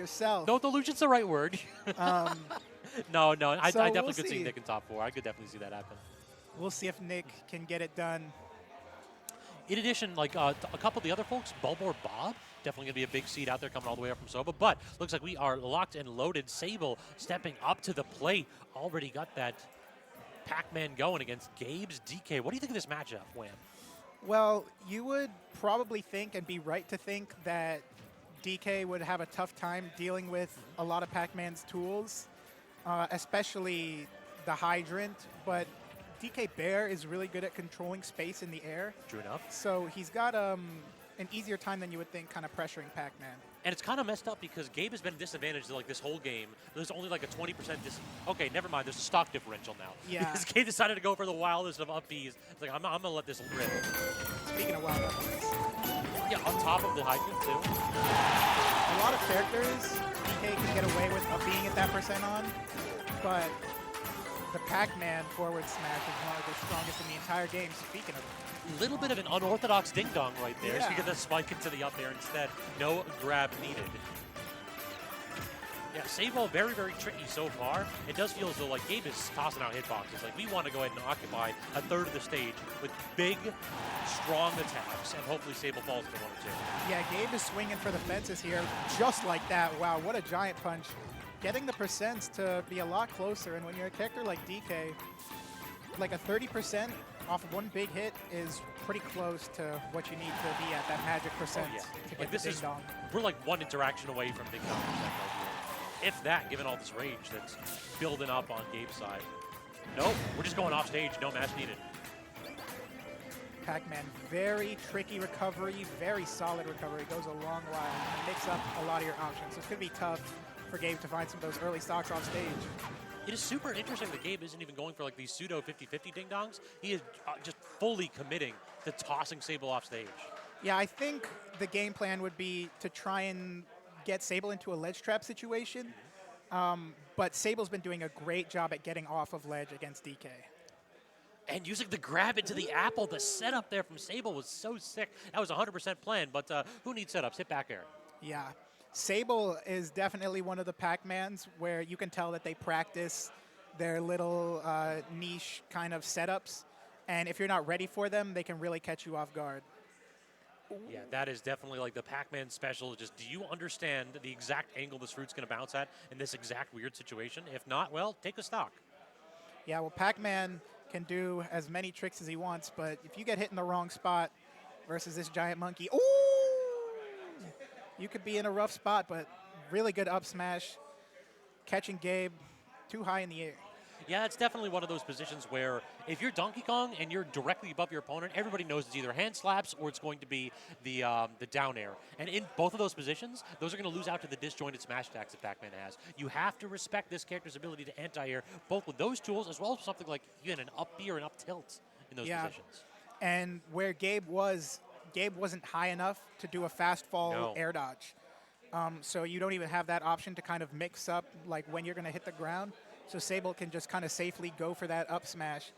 yourself. No, delusion's the right word. No, I So definitely we'll could see see. Nick in top 4. I could definitely see that happen. We'll see if Nick can get it done. In addition, like a couple of the other folks, Bulbor Bob, definitely going to be a big seed out there coming all the way up from Sova. But looks like we are locked and loaded. Sable stepping up to the plate. Already got that Pac-Man going against Gabe's DK. What do you think of this matchup, Wham? Well, you would probably think and be right to think that DK would have a tough time dealing with a lot of Pac-Man's tools, especially the Hydrant. But DK Bear is really good at controlling space in the air. True enough. So he's got an easier time than you would think kind of pressuring Pac-Man. And it's kind of messed up because Gabe has been disadvantaged like this whole game. There's only like a 20% Okay, never mind. There's a stock differential now. Yeah. Because Gabe decided to go for the wildest of up Bs. It's like, I'm going to let this rip. Speaking of wild upbeats, Yeah, on top of the hydrant, too. a lot of characters DK can get away with being at that percent on, but the Pac-Man forward smash is one of the strongest in the entire game. Speaking of it. Little bit of an unorthodox ding-dong right there. So you Yeah. get the spike into the up there instead. No grab needed. Yeah, Sable very, very tricky so far. It does feel as though like Gabe is tossing out hitboxes. Like we want to go ahead and occupy a third of the stage with big, strong attacks, and hopefully Sable falls into one or two. Yeah, Gabe is swinging for the fences here, just like that. Wow, what a giant punch. Getting the percents to be a lot closer, and when you're a character like DK, like a 30% off of one big hit is pretty close to what you need to be at that magic percent Oh, yeah. to get Like the this is, ding-dong. we're like one interaction away from ding-dong percent right here. If that, given all this rage that's building up on Gabe's side. Nope, we're just going off stage, no match needed. Pac-Man, very tricky recovery, very solid recovery. Goes a long while and mix up a lot of your options. So it's going to be tough for Gabe to find some of those early stocks off stage. It is super interesting that Gabe isn't even going for like these pseudo 50-50 ding-dongs. He is just fully committing to tossing Sable off stage. Yeah, I think the game plan would be to try and get Sable into a ledge trap situation. But Sable's been doing a great job at getting off of ledge against DK. And using the grab into the apple, the setup there from Sable was so sick. That was 100% planned, but who needs setups? Hit back air. Yeah. Sable is definitely one of the Pac-Mans where you can tell that they practice their little niche kind of setups. And if you're not ready for them, they can really catch you off guard. Yeah, that is definitely like the Pac-Man special. Just do you understand the exact angle this fruit's going to bounce at in this exact weird situation? If not, well, take the stock. Yeah, well, Pac-Man can do as many tricks as he wants, but if you get hit in the wrong spot versus this giant monkey, ooh! You could be in a rough spot, but really good up smash. Catching Gabe too high in the air. Yeah, it's definitely one of those positions where if you're Donkey Kong and you're directly above your opponent, everybody knows it's either hand slaps or it's going to be the down air. And in both of those positions, those are going to lose out to the disjointed smash attacks that Pac-Man has. You have to respect this character's ability to anti-air, both with those tools as well as something like even an up B or an up tilt in those positions. And where Gabe wasn't high enough to do a fast fall air dodge. So you don't even have that option to kind of mix up like when you're going to hit the ground. So Sable can just kind of safely go for that up smash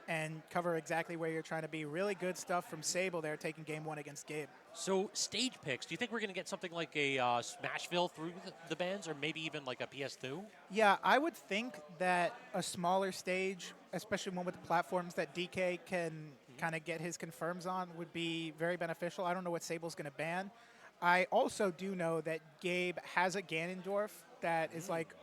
and cover exactly where you're trying to be. Really good stuff from Sable there, taking game one against Gabe. So stage picks, do you think we're going to get something like a Smashville through the bands or maybe even like a PS2? Yeah, I would think that a smaller stage, especially one with the platforms that DK can kind of get his confirms on, would be very beneficial. I don't know what Sable's going to ban. I also do know that Gabe has a Ganondorf that is like,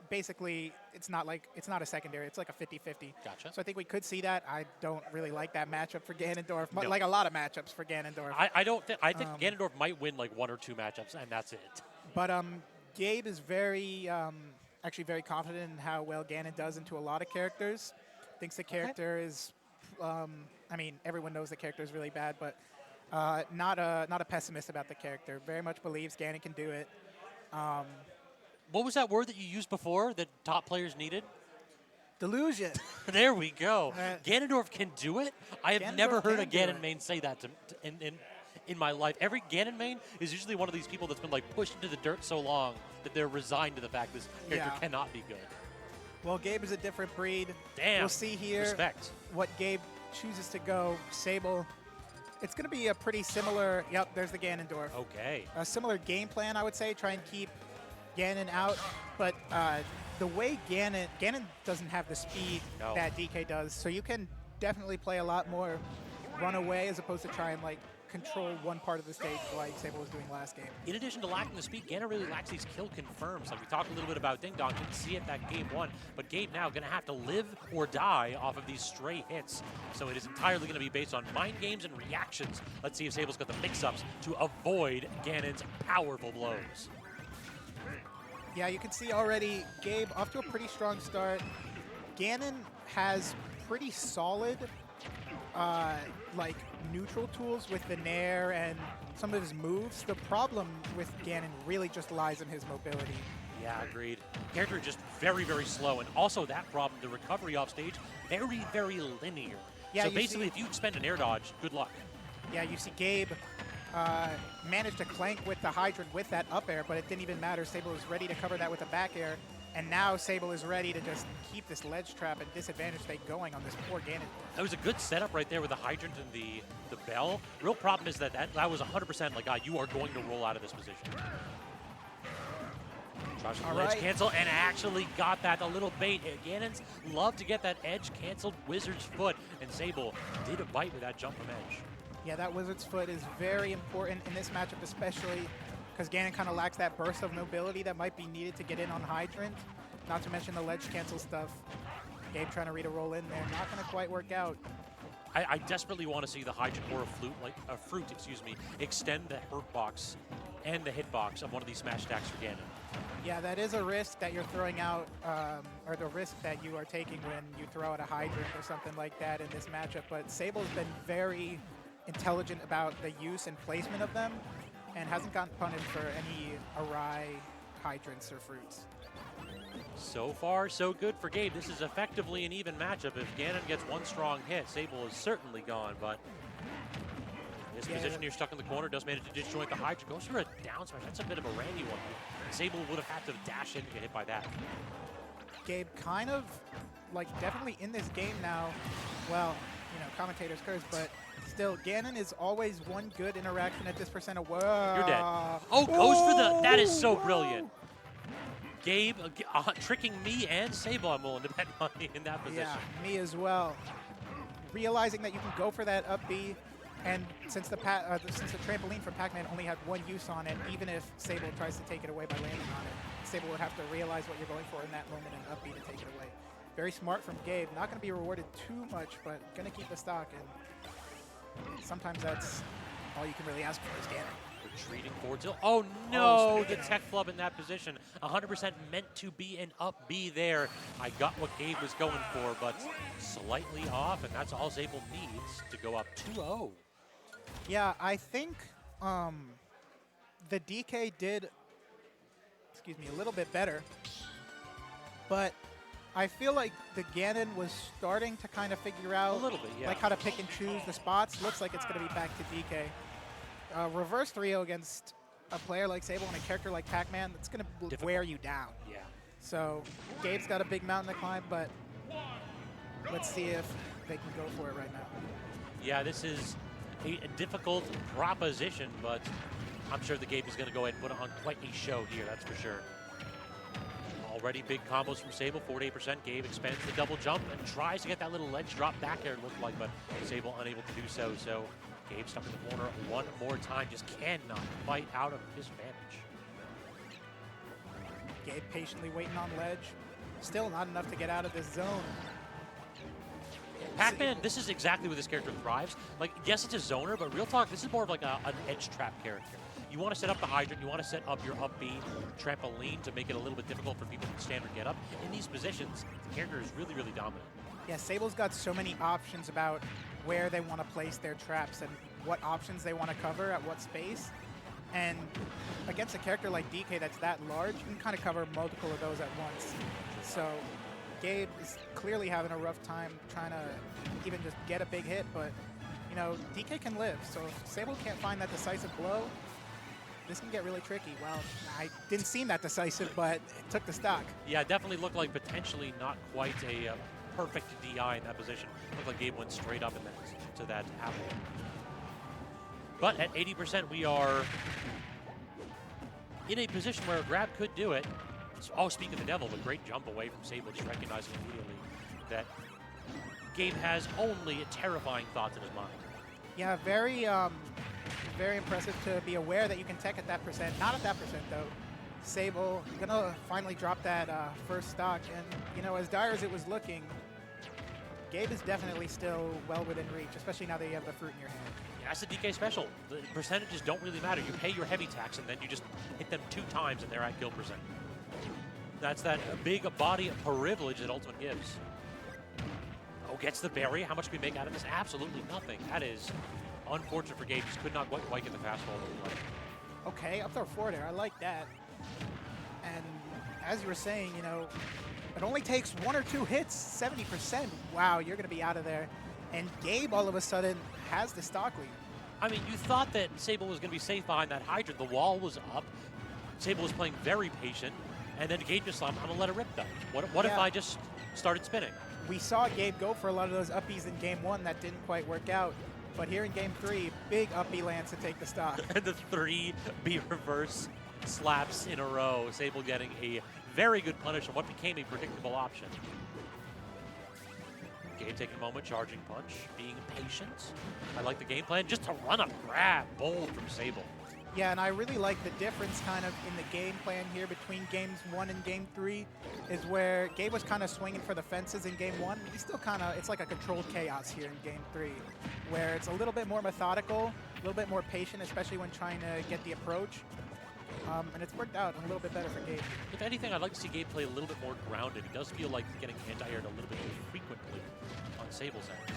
basically, it's not a secondary. It's like a 50-50. Gotcha. So I think we could see that. I don't really like that matchup for Ganondorf, but like a lot of matchups for Ganondorf. I think Ganondorf might win like one or two matchups, and that's it. But Gabe is actually very confident in how well Ganon does into a lot of characters. Thinks the character is, I mean, everyone knows the character is really bad, but not a pessimist about the character. Very much believes Ganon can do it. What was that word that you used before that top players needed? Delusion. There we go. Ganondorf can do it? I have never heard a Ganon main say that in my life. Every Ganon main is usually one of these people that's been like pushed into the dirt so long that they're resigned to the fact this character cannot be good. Well, Gabe is a different breed. Damn. We'll see here what Gabe chooses to go. Sable. It's going to be a pretty similar, there's the Ganondorf. Okay. A similar game plan, I would say. Try and keep Ganon out, but the way Ganon doesn't have the speed that DK does, so you can definitely play a lot more run away as opposed to try and like control one part of the stage like Sable was doing last game. In addition to lacking the speed, Ganon really lacks these kill confirms. Like we talked a little bit about Ding Dong, didn't see it that game one, but Gabe now going to have to live or die off of these stray hits. So it is entirely going to be based on mind games and reactions. Let's see if Sable's got the mix-ups to avoid Ganon's powerful blows. Yeah, you can see already Gabe off to a pretty strong start. Ganon has pretty solid like neutral tools with the Nair and some of his moves. The problem with Ganon really just lies in his mobility. Yeah, agreed. Character just very, very slow, and also that problem, the recovery off stage, very, very linear. Yeah, so basically, if you expend an air dodge, good luck. Yeah, you see Gabe managed to clank with the Hydrant with that up air, but it didn't even matter. Sable was ready to cover that with a back air, and now Sable is ready to just keep this ledge trap and disadvantage state going on this poor Ganon. That was a good setup right there with the Hydrant and the Bell. Real problem is that was 100% like, you are going to roll out of this position. Tries to ledge cancel and actually got that, a little bait. Ganon's love to get that edge canceled Wizard's foot, and Sable did a bite with that jump from edge. Yeah, that Wizard's foot is very important in this matchup, especially because Ganon kind of lacks that burst of mobility that might be needed to get in on Hydrant. Not to mention the ledge cancel stuff. Gabe trying to read a roll in there, not going to quite work out. I desperately want to see the Hydrant or a fruit, extend the hurt box and the hitbox of one of these smash attacks for Ganon. Yeah, that is a risk that you're throwing out, or the risk that you are taking when you throw out a Hydrant or something like that in this matchup. But Sable's been very intelligent about the use and placement of them, and hasn't gotten punished for any awry Hydrants or fruits. So far, so good for Gabe. This is effectively an even matchup. If Ganon gets one strong hit, Sable is certainly gone, but this position, you're stuck in the corner, does manage to disjoint the Hydrant, goes for a down smash. That's a bit of a randy one. Sable would have had to dash in to get hit by that. Gabe kind of, like, definitely in this game now, well, you know, commentators curse, but still, Ganon is always one good interaction at this percent of, whoa. You're dead. Oh, goes for the, that is so brilliant. Gabe tricking me and Sable, I'm willing to bet money in that position. Yeah, me as well. Realizing that you can go for that up B, and since the trampoline from Pac-Man only had one use on it, even if Sable tries to take it away by landing on it, Sable would have to realize what you're going for in that moment and up B to take it away. Very smart from Gabe. Not going to be rewarded too much, but going to keep the stock, and sometimes that's all you can really ask for is Ganon. Retreating forward tilt. Oh no, the tech flub in that position. 100% meant to be an up B there. I got what Gabe was going for, but slightly off, and that's all Sable needs to go up 2-0. Yeah, I think the DK did, a little bit better, but I feel like the Ganon was starting to kind of figure out a little bit, yeah, like how to pick and choose the spots. Looks like it's going to be back to DK. Reverse 3-0 against a player like Sable and a character like Pac-Man, that's going to wear you down. Yeah. So Gabe's got a big mountain to climb, but let's see if they can go for it right now. Yeah, this is a difficult proposition, but I'm sure the Gabe is going to go ahead and put on quite a show here, that's for sure. Already big combos from Sable, 48%. Gabe expands the double jump and tries to get that little ledge drop back there, it looked like, but Sable unable to do so. So Gabe stuck in the corner one more time, just cannot fight out of his advantage. Gabe patiently waiting on ledge. Still not enough to get out of this zone. Pac-Man, this is exactly where this character thrives. Like, yes, it's a zoner, but real talk, this is more of like an edge trap character. You want to set up the Hydrant, you want to set up your up B trampoline to make it a little bit difficult for people to stand or get up. In these positions, the character is really, really dominant. Yeah, Sable's got so many options about where they want to place their traps and what options they want to cover at what space. And against a character like DK that's that large, you can kind of cover multiple of those at once. So Gabe is clearly having a rough time trying to even just get a big hit, but you know, DK can live. So if Sable can't find that decisive blow, this can get really tricky. Well, I didn't seem that decisive, but it took the stock. Yeah, it definitely looked like potentially not quite a perfect DI in that position. Looked like Gabe went straight up to that apple. But at 80%, we are in a position where a grab could do it. Oh, speak of the devil, but great jump away from Sable, just recognizing immediately that Gabe has only terrifying thoughts in his mind. Yeah, very impressive to be aware that you can tech at that percent. Not at that percent, though. Sable gonna finally drop that first stock. And, you know, as dire as it was looking, Gabe is definitely still well within reach, especially now that you have the fruit in your hand. Yeah, that's the DK special. The percentages don't really matter. You pay your heavy tax, and then you just hit them 2 times, and they're at kill percent. That's that big body privilege that Ultimate gives. Oh, gets the berry. How much can we make out of this? Absolutely nothing. That is unfortunate for Gabe. Just could not quite get the fastball. Okay, up throw forward air. I like that. And as you were saying, you know, it only takes 1 or 2 hits, 70%. Wow, you're going to be out of there. And Gabe all of a sudden has the stock lead. I mean, you thought that Sable was going to be safe behind that hydrant. The wall was up. Sable was playing very patient. And then Gabe just thought, I'm going to let it rip, though. What if I just started spinning? We saw Gabe go for a lot of those uppies in game 1 that didn't quite work out. But here in game 3, big uppie lands to take the stock. And the 3 B reverse slaps in a row. Sable getting a very good punish on what became a predictable option. Gabe taking a moment, charging punch, being patient. I like the game plan. Just to run up, grab, bold from Sable. Yeah, and I really like the difference kind of in the game plan here between games 1 and game 3 is where Gabe was kind of swinging for the fences in game 1. He's still kind of, it's like a controlled chaos here in game 3, where it's a little bit more methodical, a little bit more patient, especially when trying to get the approach. And it's worked out a little bit better for Gabe. If anything, I'd like to see Gabe play a little bit more grounded. He does feel like he's getting anti-aired a little bit more frequently on Sable's end.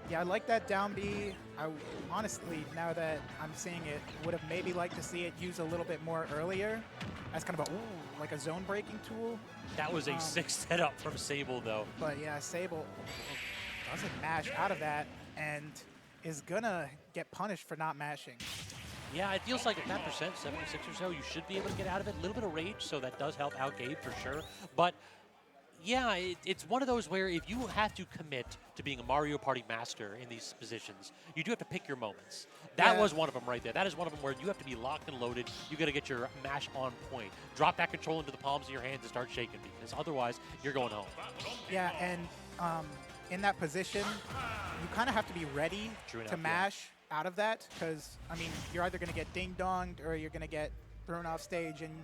Yeah, I like that down B. I honestly, now that I'm seeing it, would have maybe liked to see it used a little bit more earlier as kind of a, like a zone breaking tool. That was a 6 setup from Sable, though. But yeah, Sable doesn't mash out of that and is gonna get punished for not mashing. Yeah, it feels like at that percent, 76 or so, you should be able to get out of it. A little bit of rage, so that does help out Gabe for sure. But yeah, it's one of those where if you have to commit to being a Mario Party master in these positions, you do have to pick your moments. That was one of them right there. That is one of them where you have to be locked and loaded. You got to get your mash on point. Drop that control into the palms of your hands and start shaking, because otherwise you're going home. Yeah, and in that position, you kind of have to be ready to mash out of that, because, I mean, you're either going to get ding-donged or you're going to get thrown off stage. And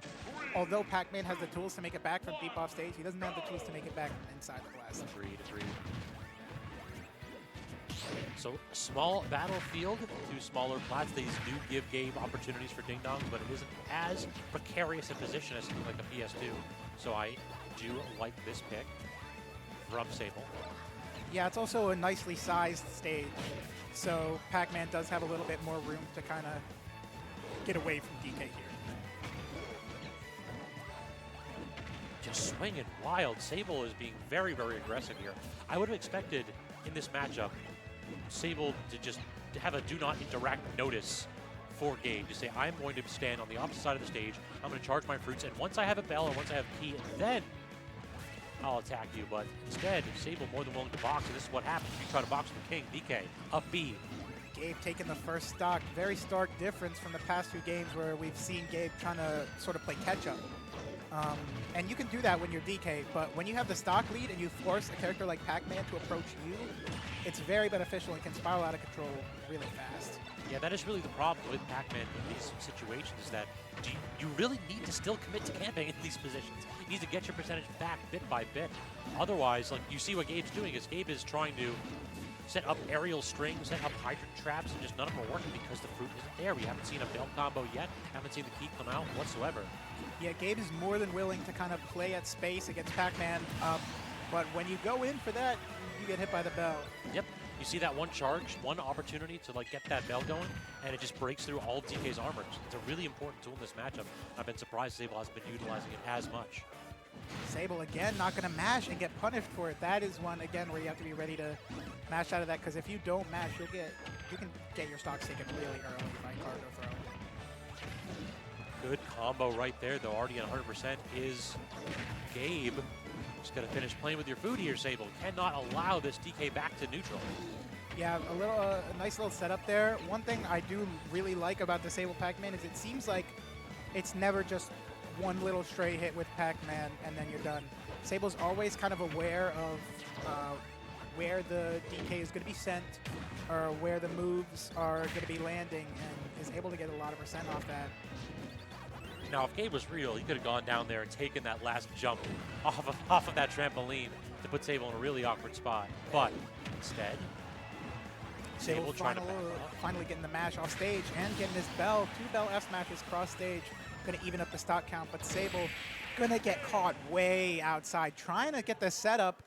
although PAC-MAN has the tools to make it back from deep off stage, he doesn't have the tools to make it back from inside the blast. Agreed. So small battlefield, 2 smaller plats. These do give Gabe opportunities for ding-dongs, but it isn't as precarious a position as something like a PS2. So I do like this pick from Sable. Yeah, it's also a nicely sized stage, so PAC-MAN does have a little bit more room to kind of get away from DK here. Just swinging wild. Sable is being very, very aggressive here. I would have expected in this matchup Sable to just have a do not interact notice for Gabe, to say, I'm going to stand on the opposite side of the stage, I'm going to charge my fruits, and once I have a bell or once I have a key, then I'll attack you. But instead, Sable more than willing to box, and this is what happens. You try to box the king, DK, up B. Gabe taking the first stock. Very stark difference from the past 2 games where we've seen Gabe trying to sort of play catch-up. And you can do that when you're DK, but when you have the stock lead and you force a character like PAC-MAN to approach you, it's very beneficial and can spiral out of control really fast. Yeah, that is really the problem with PAC-MAN in these situations, is that you really need to still commit to camping in these positions. You need to get your percentage back bit by bit. Otherwise, like, you see what Gabe's doing is Gabe is trying to set up aerial strings, set up hydrant traps, and just none of them are working because the fruit isn't there. We haven't seen a belt combo yet, haven't seen the key come out whatsoever. Yeah, Gabe is more than willing to kind of play at space against PAC-MAN, but when you go in for that, you get hit by the bell. Yep. You see that one charge, one opportunity to like get that bell going, and it just breaks through all of DK's armor. It's a really important tool in this matchup. I've been surprised Sable hasn't been utilizing it as much. Sable again not going to mash and get punished for it. That is one again where you have to be ready to mash out of that, because if you don't mash, you can get your stocks taken really early by cargo throw. Good combo right there, though. Already at 100% is Gabe. Just got to finish playing with your food here, Sable. Cannot allow this DK back to neutral. Yeah, a nice little setup there. One thing I do really like about the Sable PAC-MAN is it seems like it's never just one little stray hit with Pac-Man and then you're done. Sable's always kind of aware of where the DK is going to be sent or where the moves are going to be landing and is able to get a lot of percent off that. Now, if Gabe was real, he could have gone down there and taken that last jump off of that trampoline to put Sable in a really awkward spot. But instead, Sable trying to finally getting the mash off stage and getting his bell. 2 bell F smashes cross stage. Going to even up the stock count, but Sable going to get caught way outside, trying to get the setup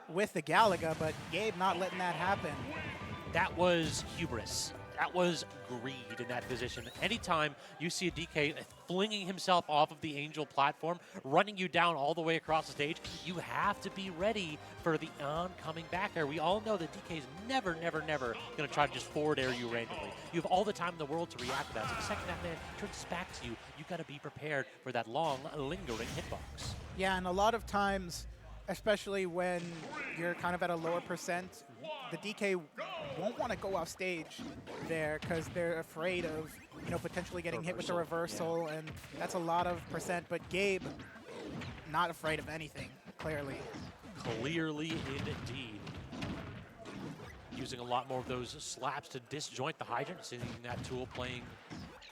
with the Galaga, but Gabe not letting that happen. That was hubris. That was greed in that position. Anytime you see a DK flinging himself off of the Angel platform, running you down all the way across the stage, you have to be ready for the oncoming back air. We all know that DK is never going to try to just forward air you randomly. You have all the time in the world to react to that. So the second that man turns his back to you, you've got to be prepared for that long, lingering hitbox. Yeah, and a lot of times, especially when you're kind of at a lower percent, the DK won't want to go off stage there because they're afraid of, potentially getting hit with the reversal, and that's a lot of percent. But Gabe, not afraid of anything, clearly. Clearly, indeed. Using a lot more of those slaps to disjoint the hydrant, seeing that tool playing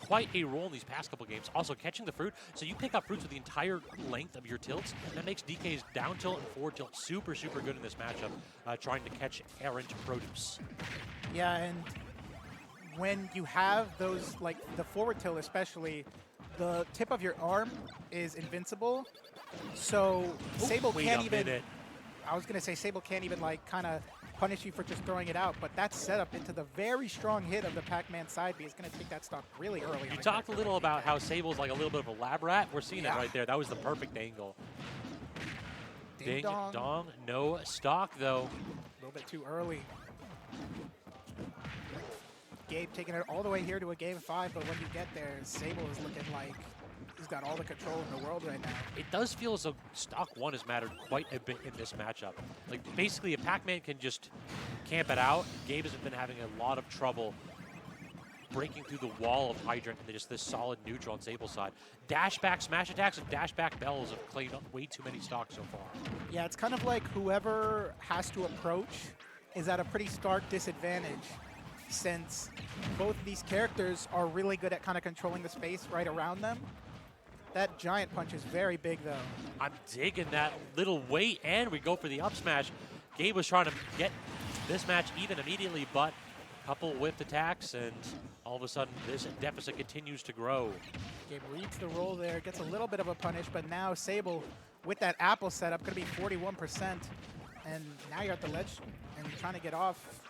quite a role in these past couple games. Also catching the fruit, so you pick up fruits with the entire length of your tilts. That makes DK's down tilt and forward tilt super good in this matchup, trying to catch errant produce. Yeah, and when you have those, like the forward tilt especially, the tip of your arm is invincible, so Sable can't even... I was going to say Sable can't even kind of punish you for just throwing it out, but that's set up into the very strong hit of the Pac-Man side B. It's going to take that stock really early. You talked a little about how Sable's like a little bit of a lab rat. We're seeing it right there. That was the perfect angle. Ding dong. No stock, though. A little bit too early. Gabe taking it all the way here to a game 5, but when you get there, Sable is looking like he's got all the control in the world right now. It does feel as though stock 1 has mattered quite a bit in this matchup. Like, basically, if Pac-Man can just camp it out, Gabe has been having a lot of trouble breaking through the wall of Hydrant and just this solid neutral on Sable's side. Dash back smash attacks and dash back bells have claimed up way too many stocks so far. Yeah, it's kind of like whoever has to approach is at a pretty stark disadvantage, since both of these characters are really good at kind of controlling the space right around them. That giant punch is very big, though. I'm digging that little weight, and we go for the up smash. Gabe was trying to get this match even immediately, but a couple whiffed attacks, and all of a sudden this deficit continues to grow. Gabe reads the roll there, gets a little bit of a punish, but now Sable, with that apple setup, going to be 41%. And now you're at the ledge and trying to get off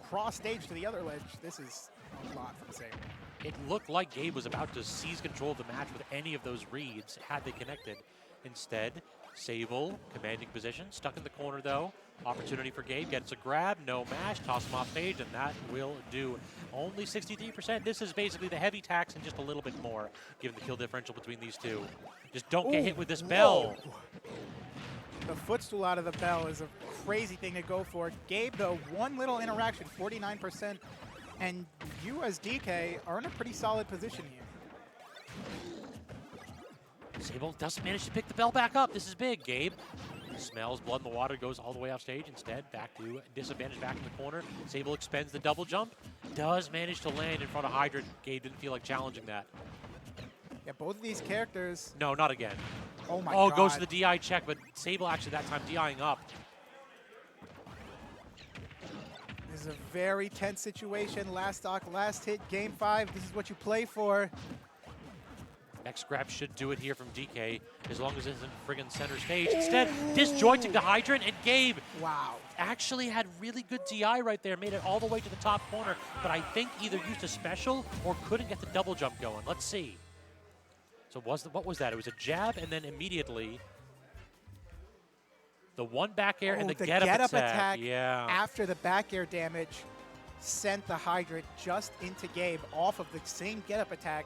cross stage to the other ledge. This is a lot from Sable. It looked like Gabe was about to seize control of the match with any of those reads had they connected. Instead, Sable commanding position, stuck in the corner though. Opportunity for Gabe, gets a grab, no mash, toss him off stage, and that will do. Only 63%. This is basically the heavy tax and just a little bit more, given the kill differential between these two. Just don't get hit with this bell. The footstool out of the bell is a crazy thing to go for. Gabe, though, one little interaction, 49%. And you as DK are in a pretty solid position here. Sable doesn't manage to pick the bell back up. This is big. Gabe smells blood in the water, goes all the way off stage. Instead, back to disadvantage back in the corner. Sable expends the double jump. Does manage to land in front of Hydrant. Gabe didn't feel like challenging that. Yeah, both of these characters... No, not again. Oh my God. Goes to the DI check, but Sable actually that time DIing up. This is a very tense situation. Last stock, last hit, game 5. This is what you play for. Next grab should do it here from DK, as long as it isn't friggin' center stage. Instead, disjointing the Hydrant, and Gabe actually had really good DI right there, made it all the way to the top corner, but I think either used a special or couldn't get the double jump going. Let's see. So what was that? It was a jab, and then immediately the one back air and the get-up attack. Yeah. After the back air damage sent the Hydrant just into Gabe off of the same get-up attack.